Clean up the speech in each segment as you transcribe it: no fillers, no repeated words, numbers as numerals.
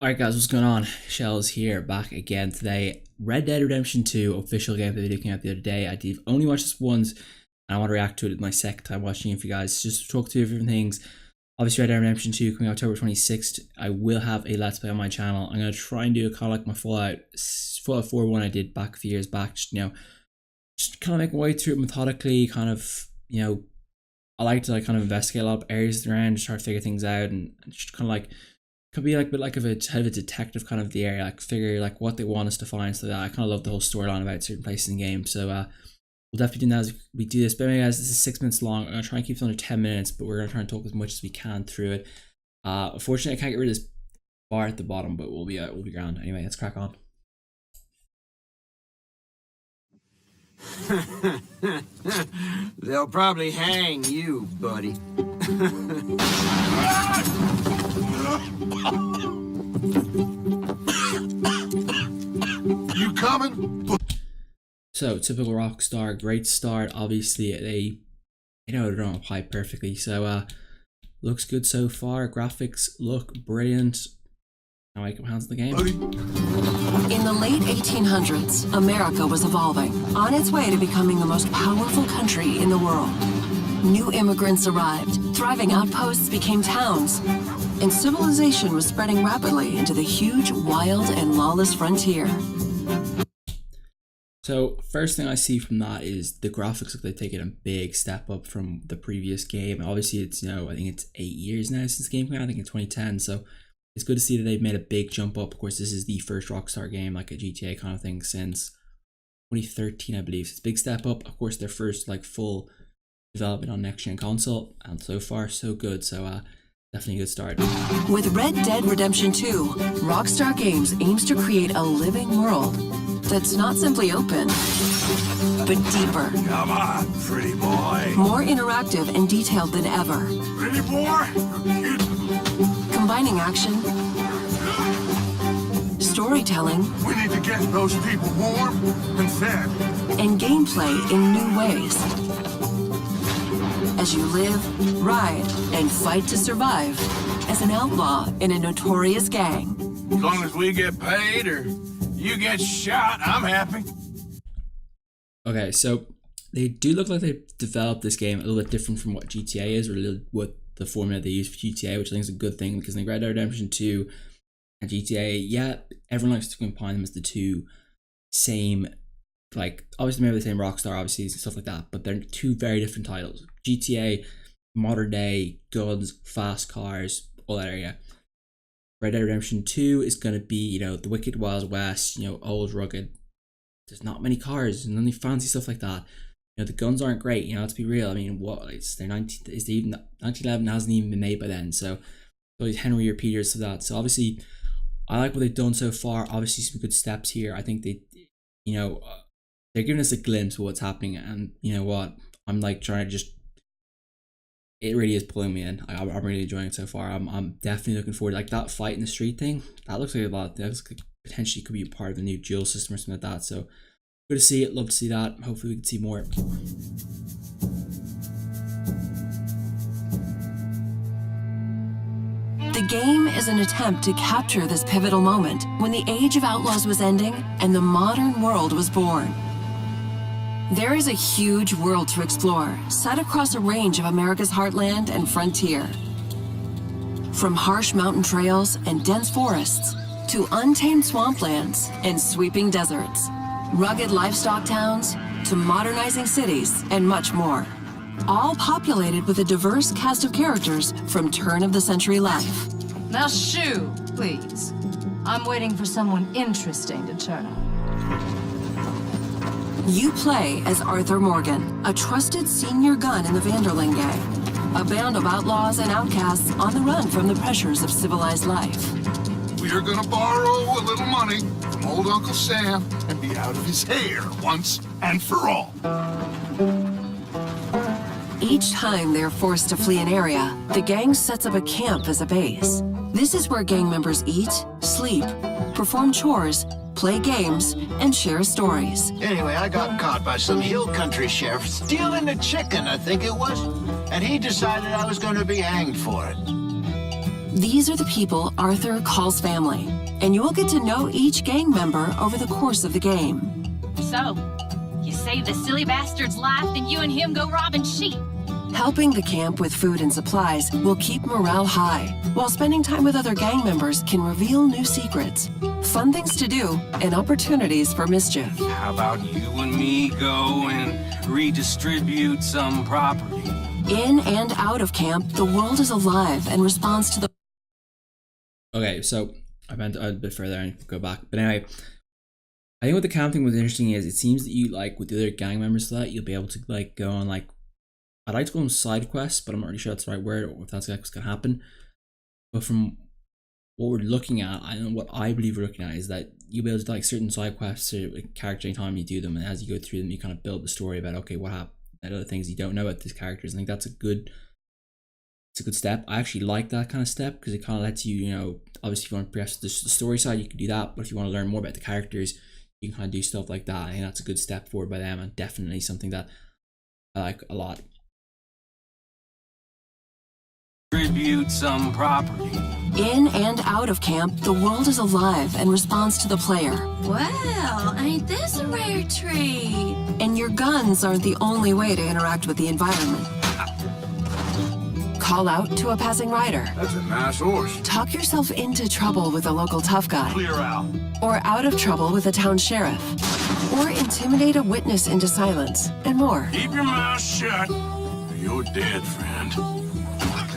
Alright guys, what's going on? Shellz here, back again today. Red Dead Redemption 2 official gameplay video came out the other day. I did only watch this once, and I want to react to it my second time watching it for you guys. Just to talk to different things. Obviously Red Dead Redemption 2 coming October 26th. I will have a Let's Play on my channel. I'm going to try and do a kind of like my Fallout 4 one I did back a few years back. Just kind of make my way through it methodically, kind of, I like to kind of investigate a lot of areas around, just try to figure things out, and just kind of like, could be like a bit like of a head of a detective kind of the area, like figure like what they want us to find. So that I kind of love the whole storyline about certain places in the game. So we'll definitely do that as we do this. But anyway guys, this is 6 minutes long. I'm gonna try and keep it under 10 minutes, but we're gonna try and talk as much as we can through it. Unfortunately I can't get rid of this bar at the bottom, but we'll be ground. Anyway, let's crack on. They'll probably hang you, buddy. You coming? So typical Rockstar, great start. Obviously they're on a pipe perfectly. So looks good so far. Graphics look brilliant. Now I can hands the game. In the late 1800s, America was evolving, on its way to becoming the most powerful country in the world. New immigrants arrived, thriving outposts became towns, and civilization was spreading rapidly into the huge, wild, and lawless frontier. So first thing I see from that is the graphics look like they've taken a big step up from the previous game. Obviously it's, I think it's 8 years now since the game came out, I think in 2010, so it's good to see that they've made a big jump up. Of course, this is the first Rockstar game, like a GTA kind of thing, since 2013, I believe. So it's a big step up. Of course, their first like full development on next-gen console, and so far so good. So definitely a good start. With Red Dead Redemption 2, Rockstar Games aims to create a living world that's not simply open, but deeper. Come on, pretty boy. More interactive and detailed than ever. Pretty boy? Combining action, storytelling, We need to get those people warm and fed. and gameplay in new ways. As you live, ride, and fight to survive as an outlaw in a notorious gang. As long as we get paid or you get shot, I'm happy. Okay, so they do look like they've developed this game a little bit different from what GTA is, or a little what the formula they use for GTA, which I think is a good thing, because in Red Dead Redemption 2 and GTA, yeah, everyone likes to combine them as the two same, like, obviously maybe the same Rockstar, obviously, and stuff like that, but they're two very different titles. GTA, modern day, guns, fast cars, all that area. Red Dead Redemption 2 is going to be, the wicked Wild West, old, rugged. There's not many cars and only fancy stuff like that. The guns aren't great, let's be real. I mean, what, they're 1911 hasn't even been made by then, so these Henry or Peters to that. So obviously, I like what they've done so far. Obviously, some good steps here. I think they, they're giving us a glimpse of what's happening, and you know what? I'm like trying to just. It really is pulling me in. I'm really enjoying it so far. I'm definitely looking forward to, like, that fight in the street thing. That looks like a lot. That potentially could be a part of the new duel system or something like that. So good to see it. Love to see that. Hopefully we can see more. The game is an attempt to capture this pivotal moment when the age of outlaws was ending and the modern world was born. There is a huge world to explore, set across a range of America's heartland and frontier. From harsh mountain trails and dense forests to untamed swamplands and sweeping deserts, rugged livestock towns to modernizing cities and much more. All populated with a diverse cast of characters from turn-of-the-century life. Now shoo, please. I'm waiting for someone interesting to turn up. You play as Arthur Morgan, a trusted senior gun in the Vanderling gang, a band of outlaws and outcasts on the run from the pressures of civilized life. We are gonna borrow a little money from old Uncle Sam and be out of his hair once and for all. Each time they're forced to flee an area, the gang sets up a camp as a base. This is where gang members eat, sleep, perform chores, play games, and share stories. Anyway, I got caught by some hill country sheriff stealing a chicken, I think it was. And he decided I was going to be hanged for it. These are the people Arthur calls family, and you will get to know each gang member over the course of the game. So, you save the silly bastard's life, then you and him go robbing sheep. Helping the camp with food and supplies will keep morale high, while spending time with other gang members can reveal new secrets, fun things to do, and opportunities for mischief. How about you and me go and redistribute some property? In and out of camp, the world is alive and responds to the... Okay, so I went a bit further and go back. But anyway, I think what the camp thing was interesting is it seems that you, like, with the other gang members to that, you'll be able to, like, go on, like, I'd like to call them side quests, but I'm not really sure that's the right word or if that's what's going to happen. But from what we're looking at, I know what I believe we're looking at is that you'll be able to do, like, certain side quests or like, character anytime you do them, and as you go through them, you kind of build the story about, okay, what happened, and other things you don't know about these characters. I think that's a good step. I actually like that kind of step because it kind of lets you, you know, obviously if you want to progress the story side, you can do that, but if you want to learn more about the characters, you can kind of do stuff like that. I think that's a good step forward by them, and definitely something that I like a lot. Tribute some property. In and out of camp, the world is alive and responds to the player. Well, ain't this a rare treat? And your guns aren't the only way to interact with the environment. Call out to a passing rider. That's a nice horse. Talk yourself into trouble with a local tough guy. Clear out. Or out of trouble with a town sheriff. Or intimidate a witness into silence, and more. Keep your mouth shut. You're dead, friend.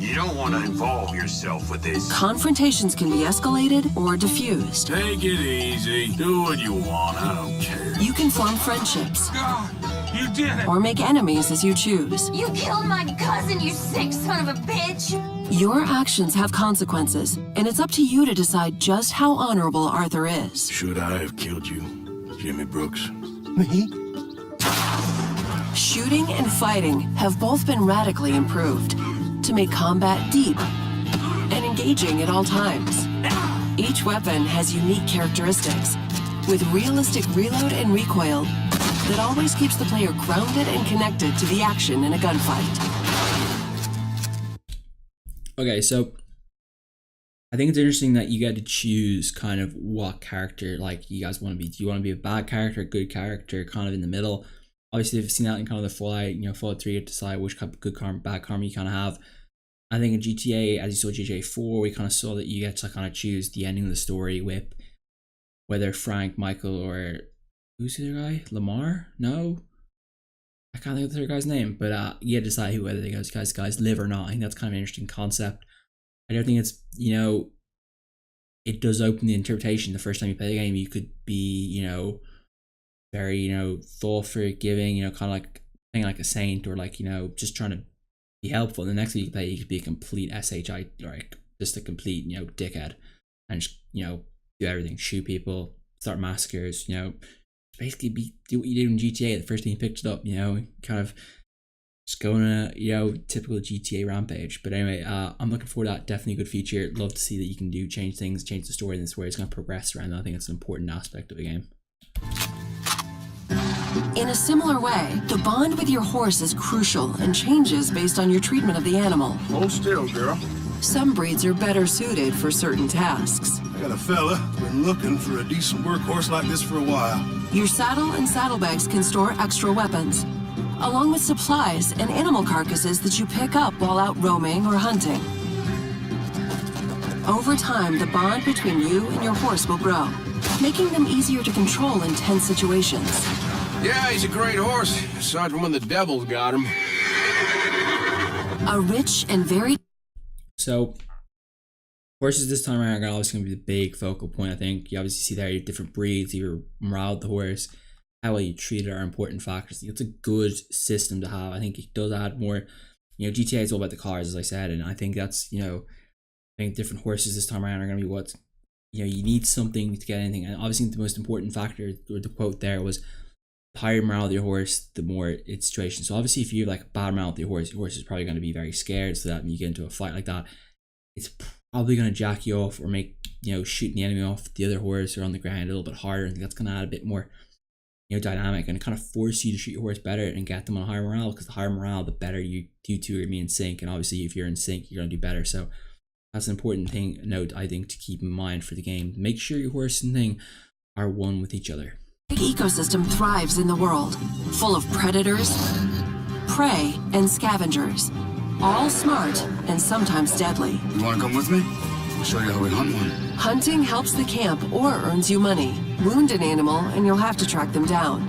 You don't want to involve yourself with this. Confrontations can be escalated or diffused. Take it easy. Do what you want. I don't care. You can form friendships. God, you did it. Or make enemies as you choose. You killed my cousin, you sick son of a bitch! Your actions have consequences, and it's up to you to decide just how honorable Arthur is. Should I have killed you, Jimmy Brooks? Me? Shooting and fighting have both been radically improved to make combat deep and engaging at all times. Each weapon has unique characteristics, with realistic reload and recoil that always keeps the player grounded and connected to the action in a gunfight. Okay, so I think it's interesting that you get to choose kind of what character, like, you guys want to be. Do you want to be a bad character, a good character, kind of in the middle? Obviously, if you've seen that in kind of the Fallout, you know, Fallout 3, you have to decide which kind of good karma, bad karma you kind of have. I think in GTA, as you saw GTA 4, we kind of saw that you get to kind of choose the ending of the story with whether Frank, Michael, or who's the other guy? Lamar? No? I can't think of the other guy's name, but you get to decide whether those guys live or not. I think that's kind of an interesting concept. I don't think it's, you know, it does open the interpretation. The first time you play the game, you could be, you know, very, you know, thoughtful, giving, you know, kind of like playing like a saint, or like, you know, just trying to be helpful. And the next time you play, you could be a complete SHI, like just a complete, you know, dickhead, and just, you know, do everything, shoot people, start massacres, you know, basically do what you did in GTA. The first thing you picked it up, you know, kind of just go on a, you know, typical GTA rampage. But anyway, I'm looking forward to that. Definitely a good feature. Love to see that you can do change things, change the story, and this way it's going to progress around. I think it's an important aspect of the game. In a similar way, the bond with your horse is crucial and changes based on your treatment of the animal. Hold still, girl. Some breeds are better suited for certain tasks. I got a fella been looking for a decent workhorse like this for a while. Your saddle and saddlebags can store extra weapons, along with supplies and animal carcasses that you pick up while out roaming or hunting. Over time, the bond between you and your horse will grow, making them easier to control in tense situations. Yeah, he's a great horse, aside from when the devil's got him. A rich and varied... So, horses this time around are obviously going to be the big focal point, I think. You obviously see there you have different breeds, your morale of the horse, how well you treat it are important factors. It's a good system to have. I think it does add more, you know, GTA is all about the cars, as I said, and I think that's, you know, I think different horses this time around are going to be what, you know, you need something to get anything. And obviously the most important factor, or the quote there was, the higher morale of your horse, the more its situation. So obviously if you have like bad morale with your horse is probably going to be very scared, so that when you get into a fight like that, it's probably going to jack you off or make, you know, shooting the enemy off the other horse or on the ground a little bit harder. I think that's going to add a bit more, you know, dynamic, and kind of force you to shoot your horse better and get them on a higher morale, because the higher morale, the better you two are going to be in sync. And obviously if you're in sync, you're going to do better. So That's an important note, I think, to keep in mind for the game. Make sure your horse and thing are one with each other. The ecosystem thrives in the world, full of predators, prey, and scavengers, all smart and sometimes deadly. You want to come with me? I'll show you how we hunt one. Hunting helps the camp or earns you money. Wound an animal and you'll have to track them down.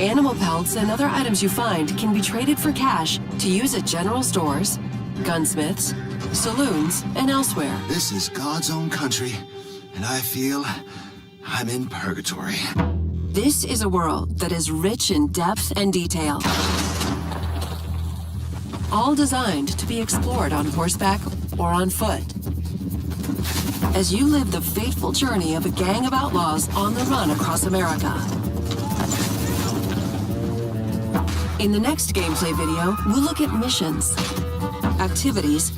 Animal pelts and other items you find can be traded for cash to use at general stores, gunsmiths, saloons, and elsewhere. This is God's own country, and I feel I'm in purgatory. This is a world that is rich in depth and detail. All designed to be explored on horseback or on foot. As you live the fateful journey of a gang of outlaws on the run across America. In the next gameplay video, we'll look at missions, activities,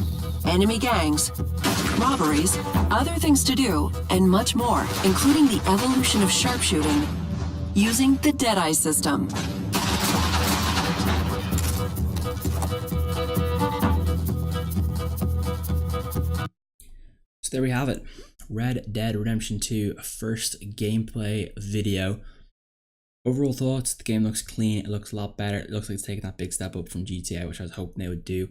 enemy gangs, robberies, other things to do, and much more, including the evolution of sharpshooting using the Deadeye system. So there we have it. Red Dead Redemption 2 first gameplay video. Overall thoughts, the game looks clean, it looks a lot better, it looks like it's taking that big step up from GTA, which I was hoping they would do.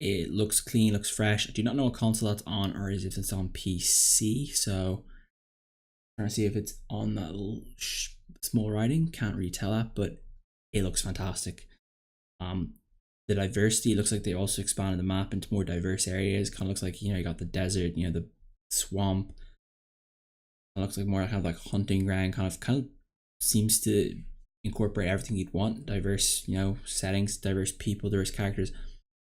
It looks clean, looks fresh. I do not know what console that's on or if it's on PC, so I'm trying to see if it's on that little small writing, can't really tell that, but it looks fantastic. The diversity, looks like they also expanded the map into more diverse areas. Kind of looks like, you know, you got the desert, you know, the swamp. It looks like more kind of like hunting ground, kind of seems to incorporate everything you'd want. Diverse, you know, settings, diverse people, diverse characters.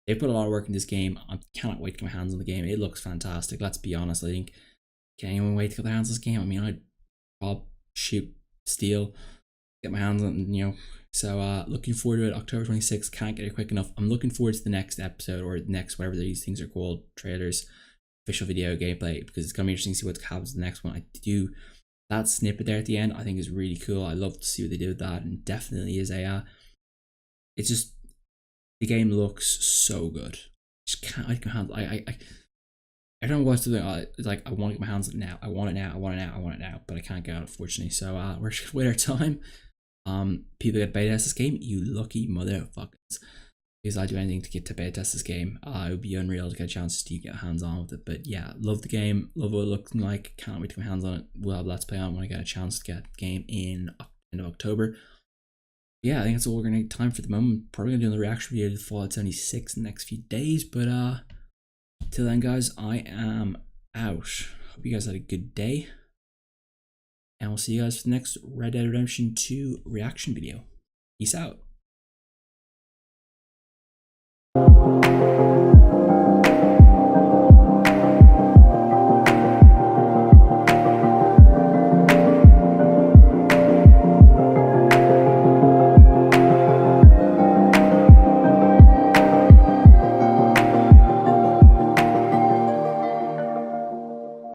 They put a lot of work in this game. I cannot wait to get my hands on the game. It looks fantastic. Let's be honest. I think, can anyone wait to get their hands on this game? I mean, I'd rob, shoot, steal, get my hands on, you know. So looking forward to it. October 26th. Can't get it quick enough. I'm looking forward to the next episode, or next, whatever these things are called, trailers, official video, gameplay, because it's gonna be interesting to see what happens in the next one. I do that snippet there at the end, I think is really cool. I love to see what they do with that, and definitely is a it's just, the game looks so good. Just can't, I can handle. I don't know what to do. It's like, I want to get my hands on it now. I want it now. I want it now. I want it now. But I can't get it, unfortunately. So we're just gonna wait our time. People get beta test this game, you lucky motherfuckers. Because I'd do anything to get to beta test this game. It would be unreal to get a chance to get hands on with it. But yeah, love the game, love what it looks like. Can't wait to get my hands on it. We'll have Let's Play on when I get a chance to get the game in end of October. Yeah, I think that's all we're gonna need time for the moment. Probably gonna do another reaction video to Fallout 76 in the next few days. But till then, guys, I am out. Hope you guys had a good day. And we'll see you guys for the next Red Dead Redemption 2 reaction video. Peace out.